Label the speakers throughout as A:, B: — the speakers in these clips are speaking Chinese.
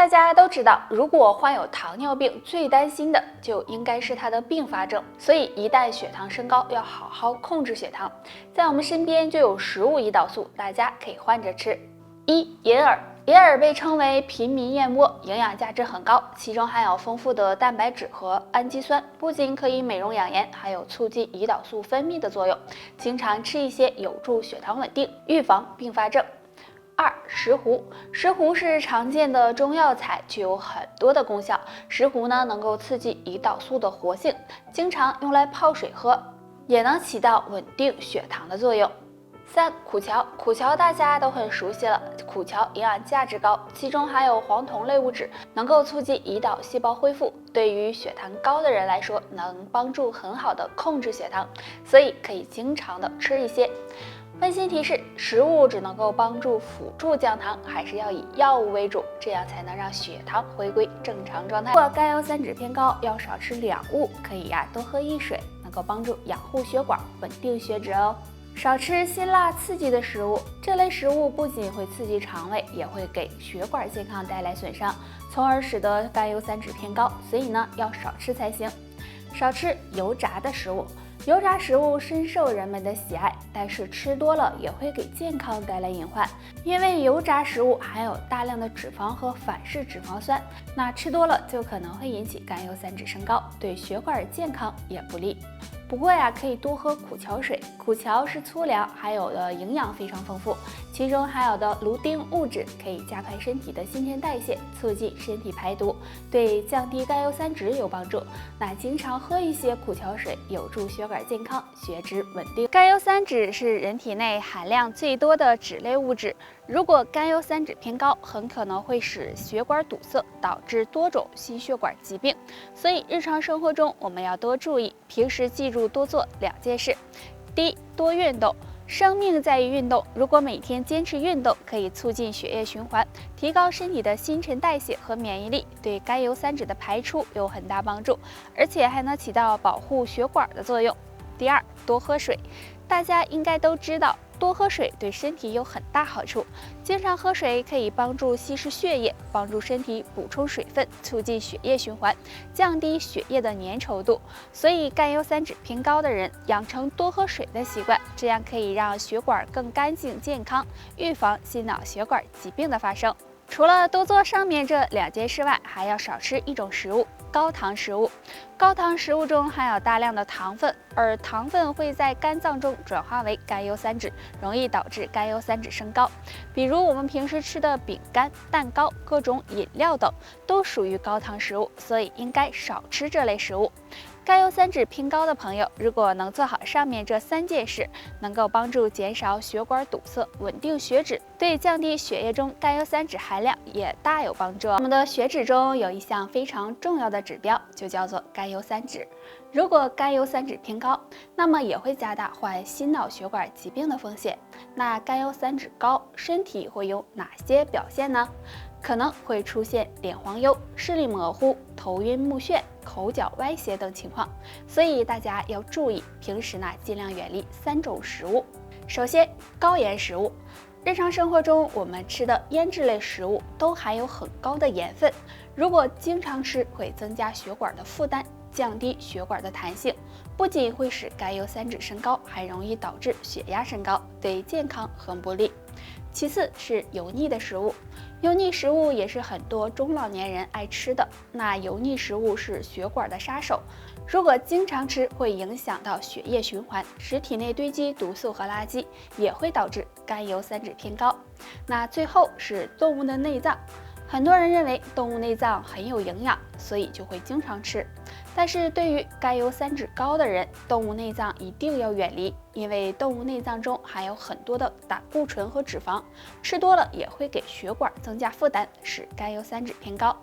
A: 大家都知道，如果患有糖尿病，最担心的就应该是它的并发症。所以一旦血糖升高，要好好控制血糖。在我们身边就有食物胰岛素，大家可以换着吃。银耳。银耳被称为平民燕窝，营养价值很高，其中含有丰富的蛋白质和氨基酸，不仅可以美容养颜，还有促进胰岛素分泌的作用。经常吃一些有助血糖稳定，预防并发症。石斛。石斛是常见的中药材，具有很多的功效。石斛呢，能够刺激胰岛素的活性，经常用来泡水喝，也能起到稳定血糖的作用。苦荞。苦荞大家都很熟悉了，苦荞营养价值高，其中含有黄酮类物质，能够促进胰岛细胞恢复，对于血糖高的人来说，能帮助很好的控制血糖，所以可以经常的吃一些。温馨提示：食物只能够帮助辅助降糖，还是要以药物为主，这样才能让血糖回归正常状态。如果甘油三酯偏高，要少吃2物，可以多喝一水，能够帮助养护血管，稳定血脂哦。少吃辛辣刺激的食物，这类食物不仅会刺激肠胃，也会给血管健康带来损伤，从而使得甘油三酯偏高，所以呢要少吃才行。少吃油炸的食物。油炸食物深受人们的喜爱，但是吃多了也会给健康带来隐患，因为油炸食物含有大量的脂肪和反式脂肪酸，那吃多了就可能会引起甘油三酯升高，对血管健康也不利。不过可以多喝苦荞水，苦荞是粗粮，含有的营养非常丰富，其中含有的芦丁物质可以加快身体的新陈代谢，促进身体排毒，对降低甘油三酯有帮助。那经常喝一些苦荞水，有助血管健康，血脂稳定。甘油三酯是人体内含量最多的脂类物质，如果甘油三酯偏高，很可能会使血管堵塞，导致多种心血管疾病。所以日常生活中我们要多注意，平时记住多做2件事。第一，多运动。生命在于运动，如果每天坚持运动，可以促进血液循环，提高身体的新陈代谢和免疫力，对甘油三酯的排出有很大帮助，而且还能起到保护血管的作用。第二，多喝水。大家应该都知道，多喝水对身体有很大好处。经常喝水可以帮助稀释血液，帮助身体补充水分，促进血液循环，降低血液的粘稠度。所以甘油三酯偏高的人养成多喝水的习惯，这样可以让血管更干净健康，预防心脑血管疾病的发生。除了多做上面这2件事外，还要少吃一种食物，高糖食物。高糖食物中含有大量的糖分，而糖分会在肝脏中转化为甘油三酯，容易导致甘油三酯升高。比如我们平时吃的饼干、蛋糕、各种饮料等，都属于高糖食物，所以应该少吃这类食物。甘油三酯偏高的朋友，如果能做好上面这3件事，能够帮助减少血管堵塞，稳定血脂，对降低血液中甘油三酯含量也大有帮助。我们的血脂中有一项非常重要的指标，就叫做甘油三酯。如果甘油三酯偏高，那么也会加大患心脑血管疾病的风险。那甘油三酯高，身体会有哪些表现呢？可能会出现脸黄疣、视力模糊、头晕目眩、口角歪斜等情况，所以大家要注意，平时尽量远离3种食物。首先，高盐食物。日常生活中我们吃的腌制类食物都含有很高的盐分，如果经常吃，会增加血管的负担，降低血管的弹性，不仅会使甘油三酯升高，还容易导致血压升高，对健康很不利。其次是油腻的食物，油腻食物也是很多中老年人爱吃的。那油腻食物是血管的杀手，如果经常吃，会影响到血液循环，使体内堆积毒素和垃圾，也会导致甘油三酯偏高。那最后是动物的内脏，很多人认为动物内脏很有营养，所以就会经常吃。但是对于甘油三酯高的人，动物内脏一定要远离，因为动物内脏中含有很多的胆固醇和脂肪，吃多了也会给血管增加负担，使甘油三酯偏高。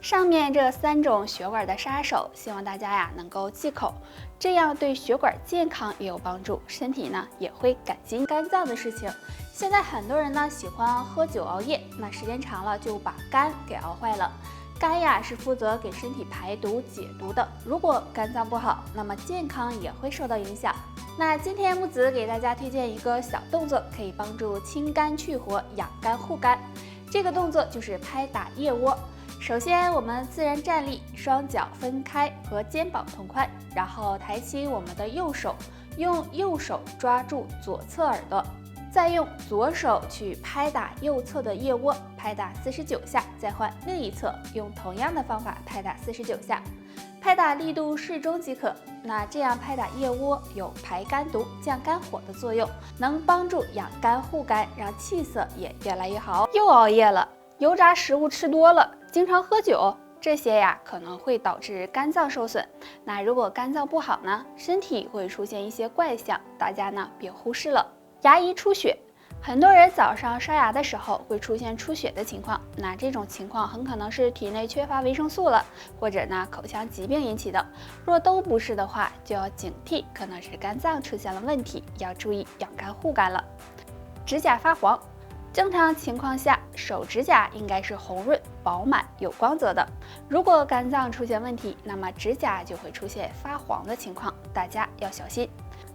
A: 上面这3种血管的杀手，希望大家能够忌口，这样对血管健康也有帮助，身体也会改进。肝脏的事情，现在很多人喜欢喝酒熬夜，那时间长了就把肝给熬坏了。肝是负责给身体排毒解毒的，如果肝脏不好，那么健康也会受到影响。那今天木子给大家推荐一个小动作，可以帮助清肝去火、养肝护肝。这个动作就是拍打腋窝。首先，我们自然站立，双脚分开和肩膀同宽，然后抬起我们的右手，用右手抓住左侧耳朵，再用左手去拍打右侧的腋窝，拍打49下，再换另一侧，用同样的方法拍打49下，拍打力度适中即可。那这样拍打腋窝有排肝毒、降肝火的作用，能帮助养肝护肝，让气色也越来越好。又熬夜了，油炸食物吃多了，经常喝酒，这些呀可能会导致肝脏受损。那如果肝脏不好呢，身体会出现一些怪象，大家呢别忽视了。牙龈出血，很多人早上刷牙的时候会出现出血的情况，那这种情况很可能是体内缺乏维生素了，或者呢口腔疾病引起的。若都不是的话，就要警惕，可能是肝脏出现了问题，要注意养肝护肝了。指甲发黄，正常情况下，手指甲应该是红润、饱满、有光泽的。如果肝脏出现问题，那么指甲就会出现发黄的情况，大家要小心。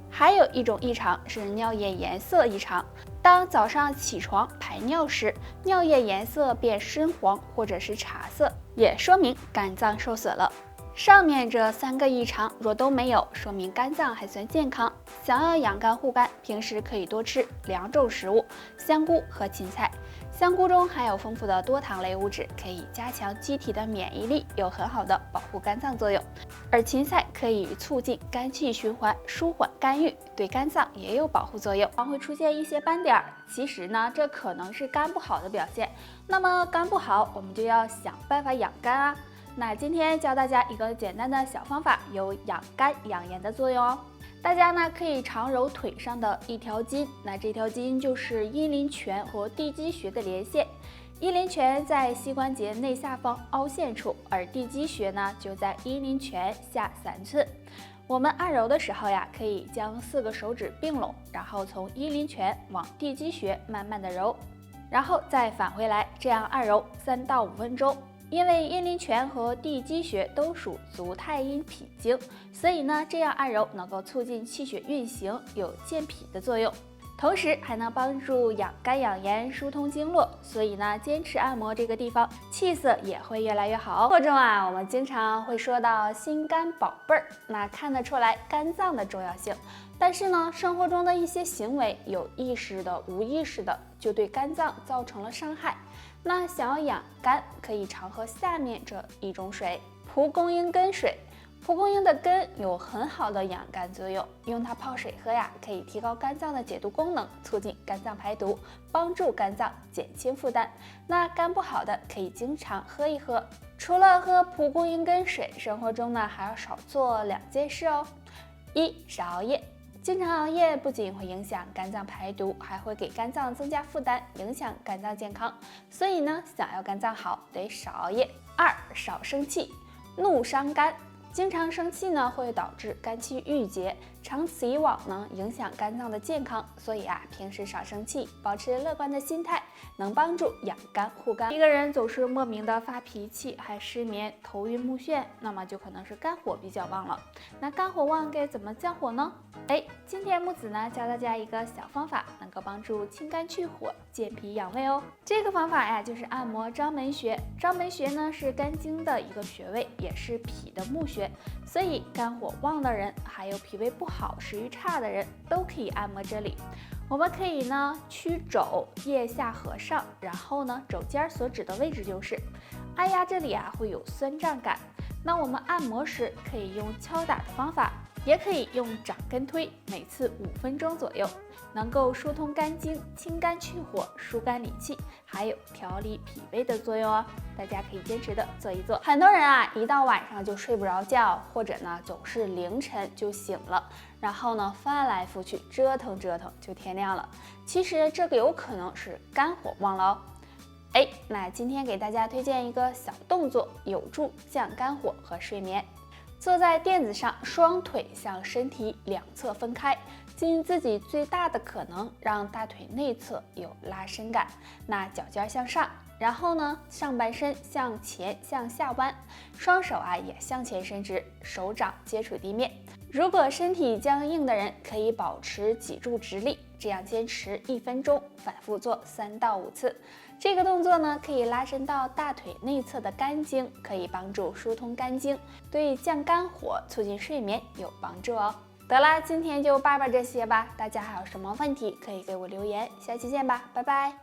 A: 还有一种异常是尿液颜色异常，当早上起床排尿时，尿液颜色变深黄或者是茶色，也说明肝脏受损了。上面这3个异常若都没有，说明肝脏还算健康。想要养肝护肝，平时可以多吃2种食物：香菇和芹菜。香菇中含有丰富的多糖类物质，可以加强机体的免疫力，有很好的保护肝脏作用。而芹菜可以促进肝气循环，舒缓肝郁，对肝脏也有保护作用。会出现一些斑点，其实呢，这可能是肝不好的表现。那么肝不好，我们就要想办法养肝啊。那今天教大家一个简单的小方法，有养肝养颜的作用哦。大家呢可以常揉腿上的一条筋，那这条筋就是阴陵泉和地基穴的连线。阴陵泉在膝关节内下方凹陷处，而地基穴呢就在阴陵泉下3寸。我们按揉的时候呀，可以将4个手指并拢，然后从阴陵泉往地基穴慢慢的揉，然后再返回来，这样按揉3到5分钟。因为阴陵泉和地基穴都属足太阴脾经，所以呢，这样按揉能够促进气血运行，有健脾的作用，同时还能帮助养肝养颜、疏通经络。所以呢，坚持按摩这个地方，气色也会越来越好。生活中啊，我们经常会说到心肝宝贝儿，那看得出来肝脏的重要性。但是呢，生活中的一些行为，有意识的、无意识的，就对肝脏造成了伤害。那想要养肝，可以常喝下面这一种水：蒲公英根水。蒲公英的根有很好的养肝作用，用它泡水喝呀，可以提高肝脏的解毒功能，促进肝脏排毒，帮助肝脏减轻负担。那肝不好的可以经常喝一喝。除了喝蒲公英根水，生活中呢还要少做2件事哦。1是熬夜。经常熬夜不仅会影响肝脏排毒，还会给肝脏增加负担，影响肝脏健康。所以呢，想要肝脏好，得少熬夜。2少生气，怒伤肝。经常生气呢，会导致肝气郁结，长此以往呢，影响肝脏的健康。所以啊，平时少生气，保持乐观的心态，能帮助养肝护肝。一个人总是莫名的发脾气，还失眠、头晕目眩，那么就可能是肝火比较旺了。那肝火旺该怎么降火呢？今天木子呢教大家一个小方法，能够帮助清肝去火、健脾养胃哦。这个方法呀，就是按摩章门穴。章门穴呢是肝经的一个穴位，也是脾的募穴，所以肝火旺的人，还有脾胃不好、食欲差的人，都可以按摩这里。我们可以呢曲肘，腋下合上，然后呢肘尖所指的位置就是按压这里啊，会有酸胀感。那我们按摩时可以用敲打的方法，也可以用掌根推，每次5分钟左右，能够疏通肝经、清肝去火、疏肝理气，还有调理脾胃的作用哦。大家可以坚持的做一做。很多人啊，一到晚上就睡不着觉，或者呢总是凌晨就醒了，然后呢翻来覆去折腾就天亮了。其实这个有可能是肝火旺了哦。那今天给大家推荐一个小动作，有助降肝火和睡眠。坐在垫子上，双腿向身体2侧分开，尽自己最大的可能让大腿内侧有拉伸感。那脚尖向上，然后呢上半身向前向下弯，双手啊也向前伸直，手掌接触地面。如果身体僵硬的人，可以保持脊柱直立，这样坚持1分钟，反复做3到5次。这个动作呢，可以拉伸到大腿内侧的肝经，可以帮助疏通肝经，对降肝火、促进睡眠有帮助哦。得啦，今天就叭叭这些吧，大家还有什么问题可以给我留言，下期见吧，拜拜。